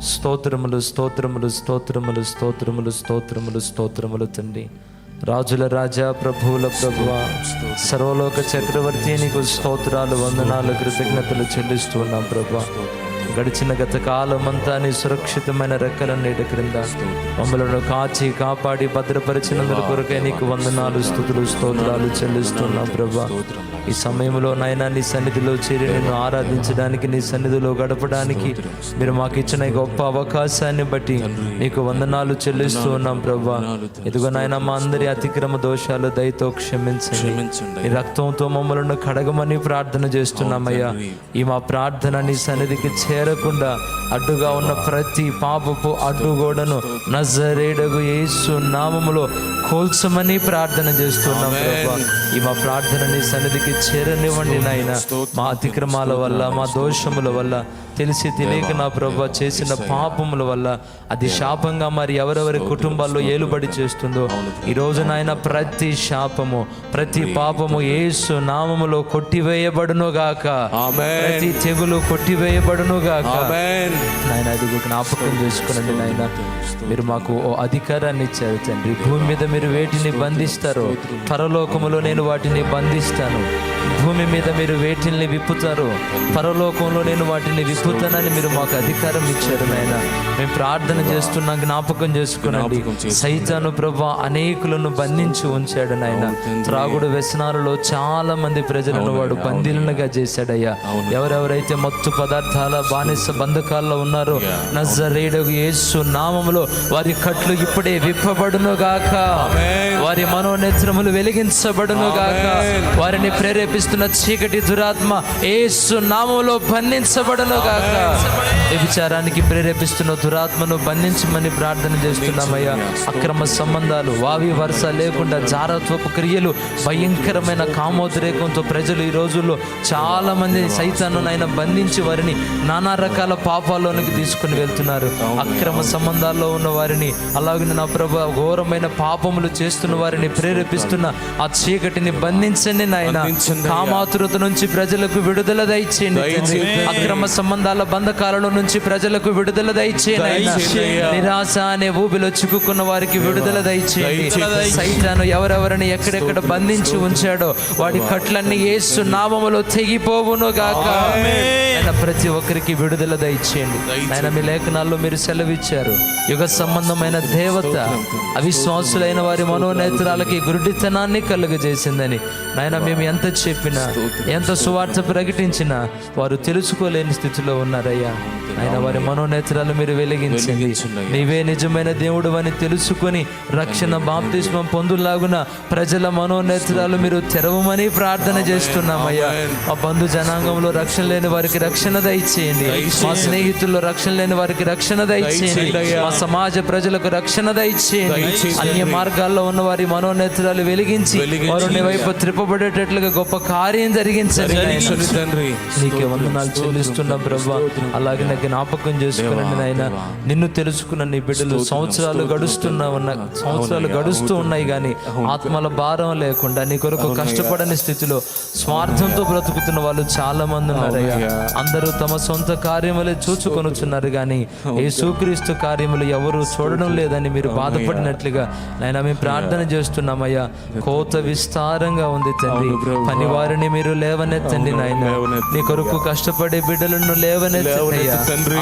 స్తోత్రములు స్తోత్రములు స్తోత్రములు స్తోత్రములు స్తోత్రములు స్తోత్రములు తండ్రి. రాజుల రాజా, ప్రభువుల ప్రభువా, సర్వలోక చక్రవర్తి, నీకు స్తోత్రాలు, వందనాలు, కృతజ్ఞతలు చెల్లిస్తూ ఉన్నాం ప్రభా. గడిచిన గత కాలమంతా నీ సురక్షితమైన రెక్కల నీడ క్రింద మమ్మలను కాచి కాపాడి భద్రపరిచినందుకు కొరకే నీకు వందనాలు, స్తుతులు, స్తోత్రాలు చెల్లిస్తున్నాం ప్రభా. ఈ సమయంలో నాయనా నీ సన్నిధిలో చేరి నిన్ను ఆరాధించడానికి, నీ సన్నిధిలో గడపడానికి మీరు మాకు ఇచ్చిన ఈ గొప్ప అవకాశాన్ని బట్టి నీకు వందనాలు చెల్లిస్తూ ఉన్నాం ప్రభా. ఇదిగో నాయన, మా అందరి అతిక్రమ దోషాలు దయతో క్షమించండి. ఈ రక్తంతో మమ్మలను కడగమని ప్రార్థన చేస్తున్నామయ్యా. ఈ మా ప్రార్థన నీ సన్నిధికి చేరకుండా అడ్డుగా ఉన్న ప్రతి పాపపు అడ్డుగోడను నజరేయుడగు యేసు నామములో కోల్చమని ప్రార్థన చేస్తున్నాం ప్రభా. ఈ మా ప్రార్థన నీ సన్నిధికి చేరనివ్వండి నాయన. మా అతిక్రమాల వల్ల, మా దోషముల వల్ల, తెలిసి తెలియక నా ప్రభా చేసిన పాపముల వల్ల అది శాపంగా మరి ఎవరెవరి కుటుంబాల్లో ఏలుబడి చేస్తుందో ఈ రోజు నాయన ప్రతి శాపము, ప్రతి పాపము యేసు నామములో కొట్టివేయబడును గాక. ప్రతి తెగులు కొట్టివేయబడును గాక. నాయన అది జ్ఞాపకం చేసుకునండి నాయన. మీరు మాకు ఓ అధికారాన్ని ఇచ్చారు తండ్రి. భూమి మీద మీరు వేటిని బంధిస్తారో పరలోకములో నేను వాటిని బంధిస్తాను. భూమి మీద మీరు వేటిని విప్పుతారో పరలోకంలో నేను వాటిని విప్పుతానని మీరు మాకు అధికారం ఇచ్చారు నాయన. మేము ప్రార్థన చేస్తున్నా, జ్ఞాపకం చేసుకునండి. సైతాను ప్రభా అనేకులను బంధించి ఉంచాడు నాయన. త్రాగుడు వ్యసనాలలో చాలా మంది ప్రజలను వాడు బందీలుగా చేశాడయ్యా. ఎవరెవరైతే మత్తు పదార్థాల బానిస బంధకాల్లో ఉన్నారో నజరేయుడగు యేసు నామములో వారి కట్లు ఇప్పుడే విప్పబడును గాక. వారి మనోనేత్రములు వెలిగించబడును గాక. వారిని ప్రేరేపిస్తున్న చీకటి దురాత్మ యేసు నామములో బంధించబడును గాక. వ్యభిచారానికి ప్రేరేపిస్తున్న దురాత్మను బంధించమని ప్రార్థన చేస్తున్నామయ్యా. అక్రమ సంబంధాలు, వావి వరుస లేకుండా జారత్వపు క్రియలు, భయంకరమైన కామోద్రేకంతో ప్రజలు ఈ రోజుల్లో చాలా మంది సైతాను నాయన బంధించి వారిని నానా రకాల పాపాల్లోనికి తీసుకుని వెళ్తున్నారు. అక్రమ సంబంధాల్లో ఉన్న వారిని, అలాగే నా ప్రభు ఘోరమైన పాపములు చేస్తున్న వారిని ప్రేరేపిస్తున్న ఆ చీకటిని బంధించండి నాయన. కామాతురత నుంచి ప్రజలకు విడుదల దయచేయండి. అక్రమ సంబంధాల బంధకాలలో నుంచి ప్రజలకు విడుదల దయచేయండి. నిరాశ అనే ఊబిలో చిక్కుకున్న వారికి విడుదల దయచేయండి. సైతాను ఎవరెవరిని ఎక్కడెక్కడ బంధించి ఉంచాడో వాడి కట్లన్నీ యేసు నామములో తెగిపోవును గాక. ప్రతి ఒక్కరికి విడుదల దయచేయండి ఆయన. మీ లేఖనాల్లో మీరు సెలవిచ్చారు, యుగ సంబంధమైన దేవత అవిశ్వాసులైన వారి మనోనేత్రాలకి గురుడితనాన్ని కలుగజేసిందని నాయన. మేము ఎంత చెప్పినా, ఎంత సువార్త ప్రకటించినా వారు తెలుసుకోలేని స్థితిలో ఉన్నారయ్యా. ఆయన వారి మనోనేత్రాలు మీరు వెలిగించండి. నీవే నిజమైన దేవుడు అని తెలుసుకొని రక్షణ బాప్తిస్మం పొందులాగున ప్రజల మనోనేత్రాలు మీరు తెరవమని ప్రార్థన చేస్తున్నామయ్యా. మా బంధు జనాంగంలో రక్షణ లేని వారికి రక్షణ దయచేయండి. మా స్నేహితుల్లో రక్షణ లేని వారికి రక్షణ దయచేయండి. మా సమాజ ప్రజలకు రక్షణ దయచేయండి. అన్య మార్గాల్లో ఉన్న వారి మనోనేత్రాలు వెలిగించి వారు నీ వైపు త్రిప్పబడేటట్లుగా గొప్ప కార్యం జరిగించండి. నీకే వందనాలు చెల్లిస్తున్నాం ప్రభా. అలాగే నాకు జ్ఞాపకం చేసుకునండి నాయన. నిన్ను తెలుసుకున్న నీ బిడ్డలు సంవత్సరాలు గడుస్తూ ఉన్నాయి కానీ ఆత్మల భారం లేకుండా నీ కొరకు కష్టపడని స్థితిలో స్వార్థంతో బ్రతుకుతున్న వాళ్ళు చాలా మంది ఉన్నారయ్యా. అందరూ తమ సొంత కార్యములే చూచుకొనుచున్నారు కానీ యేసుక్రీస్తు కార్యములు ఎవరు చూడడం లేదని మీరు బాధపడినట్లుగా నాయన మేము ప్రార్థన చేస్తున్నామయ్యా. కోత విస్తారంగా ఉంది తండ్రి. పని వారిని మీరు లేవనెత్తండి నాయన. నీ కొరకు కష్టపడే బిడ్డలను లేవనెత్తండి.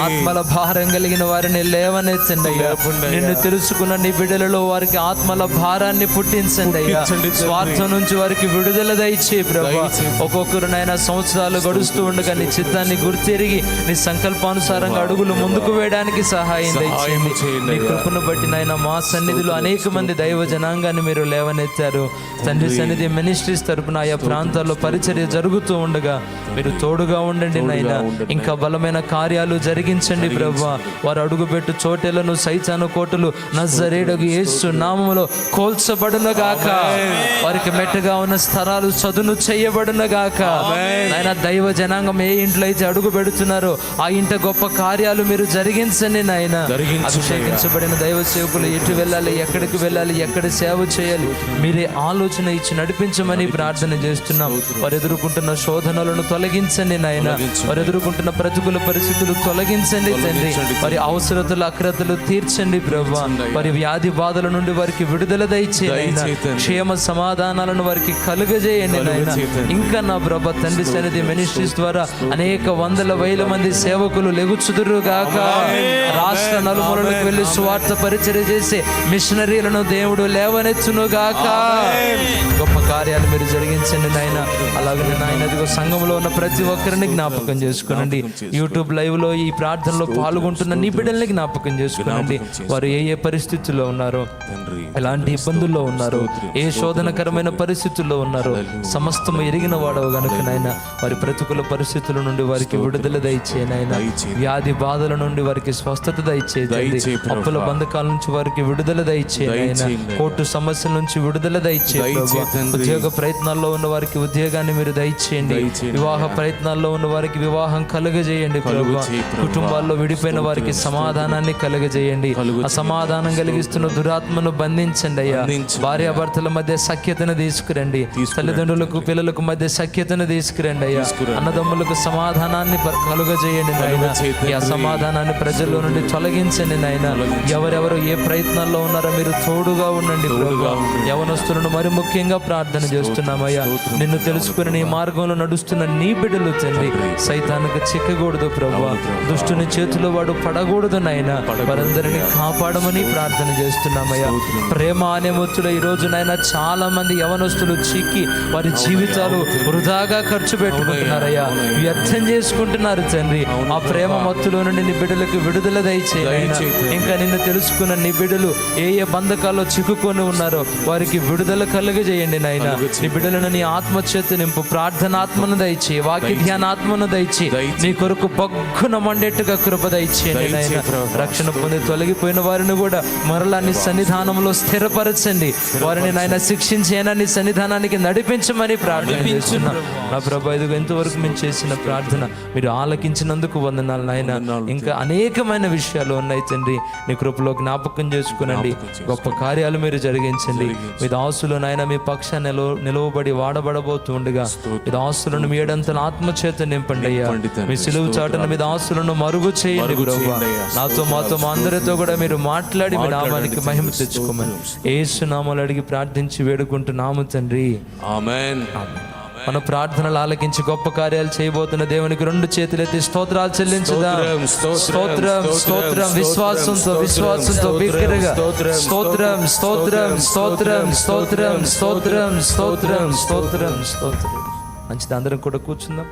ఆత్మల భారం కలిగిన వారిని లేవనెత్తండి అయ్యా. నిన్ను తెలుసుకున్న నీ బిడ్డలలో వారికి ఆత్మల భారాన్ని పుట్టించండి అయ్యా. స్వార్థం నుంచి వారికి విడుదల దయచే ప్రభా. ఒక్కొక్కరు నాయన సంవత్సరాలు గడుస్తూ ఉండగా నీ చిత్తాన్ని గుర్తెరిగి నీ సంకల్పానుసారంగా అడుగులు ముందుకు వేయడానికి సహాయం దయచేయండి. నీ కృపను బట్టి నాయన మా సన్నిధిలో అనేక మంది దైవ జనాంగాన్ని మీరు లేవనెత్తారు తండ్రి. సన్నిధి మినిస్ట్రీస్ తరపున ఆయా ప్రాంతాల్లో పరిచర్య జరుగుతూ ఉండగా మీరు తోడుగా ఉండండి నాయన. ఇంకా బలమైన కార్యాలు జరిగించండి ప్రభా. వారు అడుగుపెట్టు చోటెలను సైతాను కోటలు నజరేయుడగు యేసు నామములో కోల్చబడును గాక. వారికి మెట్టగా ఉన్న స్థలాలు చదును చేయబడును గాక. నాయన దైవ జనాంగం ఏ ఇంట్లో అయితే అడుగు పెడుతున్నారో ఆ ఇంట గొప్ప కార్యాలు మీరు జరిగించండి నాయన. అభిషేకించబడిన దైవ సేవకులు ఎటు వెళ్ళాలి, ఎక్కడికి వెళ్ళాలి, ఎక్కడ సేవ చేయాలి మీరే ఆలోచన ఇచ్చి నడిపించమని ప్రార్థన చేస్తున్నాం. వారు ఎదుర్కొంటున్న శోధనలను తొలగించండి నాయన. వారు ఎదుర్కొంటున్న ప్రతికూల పరిస్థితులు తొలగించండి తండ్రి. వారి అవసరతలు అక్రతలు తీర్చండి ప్రభువా. వారి వ్యాధి బాధల నుండి వారికి విడుదల దయచేయండి. క్షేమ సమాధానాలను వారికి కలుగజేయండి నాయన. ఇంకా నా ప్రభా తండ్రి సన్నిధి మినిస్ట్రీస్ ద్వారా అనేక వందల వేల మంది సేవకులు లెగుచుదురు గాక. రాష్ట్ర నలుమూలలకు వెళ్ళి సువార్త పరిచర్య చేసే మిషనరీలను దేవుడు లేవనెత్తును గాక. గొప్ప కార్యాలు మీరు జరిగించండి నాయన. అలాగే నాయన ఇదిగో సంఘంలో ఉన్న ప్రతి ఒక్కరిని జ్ఞాపకం చేసుకునండి. యూట్యూబ్ లైవ్ లో ఈ ప్రార్థనలో పాల్గొంటున్న నీ బిడ్డల్ని జ్ఞాపకం చేసుకునండి. వారు ఏ ఏ పరిస్థితుల్లో ఉన్నారో, ఎలాంటి ఇబ్బందుల్లో ఉన్నారో, ఏ శోధనకరమైన పరిస్థితుల్లో ఉన్నారో సమస్తము ఎరిగిన వాడవు గనుక నాయన వారి ప్రతికూల పరిస్థితుల నుండి వారికి విడుదల దయచే నాయన. వ్యాధి బాధల నుండి వారికి స్వస్థత దయచేయండి. అప్పుల బంధకాల నుంచి వారికి విడుదల దయచేయండి. కోర్టు సమస్యల నుంచి విడుదల దయచేయండి. ఉద్యోగ ప్రయత్నాల్లో ఉన్న వారికి ఉద్యోగాన్ని మీరు దయచేయండి. వివాహ ప్రయత్నాల్లో ఉన్న వారికి వివాహం కలుగజేయండి ప్రభువా. కుటుంబాల్లో విడిపోయిన వారికి సమాధానాన్ని కలుగజేయండి. అసమాధానం కలిగిస్తున్న దురాత్మను బంధించండి అయ్యా. భార్యాభర్తల మధ్య సఖ్యతను తీసుకురండి. తల్లిదండ్రులకు పిల్లలకు మధ్య సఖ్యతను తీసుకురండి అయ్యా. అన్నదమ్ములకు సమాధానాన్ని కలుగజేయండి నాయన. ఈ అసమాధానాన్ని ప్రజల్లో నుండి తొలగించండి నాయన. ఎవరెవరు ఏ ప్రయత్నాల్లో ఉన్నారో మీరు తోడుగా ఉండండి ప్రభువా. యవనస్తులను మరి ముఖ్యంగా ప్రార్థన చేస్తున్నామయ్యా. నిన్ను తెలుసుకుని నీ మార్గంలో నడుస్తున్న నీ బిడ్డలు తండ్రి సైతానికి చిక్కకూడదు ప్రభువా. దుష్టుని చేతిలో వాడు పడకూడదు నాయన. వారందరినీ కాపాడమని ప్రార్థన చేస్తున్నామయ్యా. ప్రేమ అనే ముచ్చులో ఈ రోజు నాయన చాలా మంది యవనస్తులు చిక్కి వారి జీవితాలు వృధాగా ఖర్చు పెట్టుకుంటున్నారయ్యా. వ్యర్థం చేసుకుంటున్నారు తండ్రి. ఆ ప్రేమ మత్తులో నుండి నీ బిడ్డలకు విడుదల దయచేయండి. ఇంకా నిన్ను తెలుసుకున్న నీ బిడ్డలు ఏ ఏ బంధకాల్లో చిక్కుకొని ఉన్నారో వారికి విడుదల కలుగజేయండి నాయన. నీ బిడ్డలను నీ ఆత్మచేత నింపు. ప్రార్థనాత్మను దయచి, వాక్య ధ్యానాత్మను దయచి, నీ కొరకు బగ్గున మండేట్టుగా కృప దయచేయండి నాయన. రక్షణ పొంది తొలగిపోయిన వారిని కూడా మరలా నీ సన్నిధానంలో స్థిరపరచండి. వారిని నాయన శిక్షించేనా నీ సన్నిధానానికి నడిపించమని ప్రార్థించున్నాం నా ప్రభా. ఇదిగో ఎంతవరకు మేము చేసిన ప్రార్థన మీరు ఆలకించినందుకు వందనాలు నాయన. ఇంకా అనేకమైన విషయాలు ఉన్నాయి తండ్రి. నీ కృపలో జ్ఞాపకం చేసుకునండి. గొప్ప కార్యాలు మీరు జరిగించండి. మీ దాసులు నాయన మీ పక్షాన్ని నిలవబడి వాడబడబోతుండగా మీ దాసులను మీ ఏడంతల ఆత్మచేత నింపండి అయ్యా. మీ సిలువు చాటున మీ దాసులను మరుగు చేయండి ప్రభువా. నాతో మాతో మా అందరితో కూడా మీరు మాట్లాడి మీ నామానికి మహిమ తెచ్చుకోమని యేసు నామములో అడిగి ప్రార్థించి వేడుకుంటున్నాము తండ్రి. ఆమేన్. మన ప్రార్థనలు ఆలకించి గొప్ప కార్యాలు చేయబోతున్న దేవునికి రెండు చేతులెత్తి స్తోత్రాలు చెల్లించుదాం. స్తోత్రం స్తోత్రం విశ్వాసంతో బిగ్గరగా స్తోత్రం స్తోత్రం స్తోత్రం స్తోత్రం స్తోత్రం స్తోత్రం స్తోత్రం స్తోత్రం స్తోత్రం. మంచిది, అందరం కూడా కూర్చుందాం.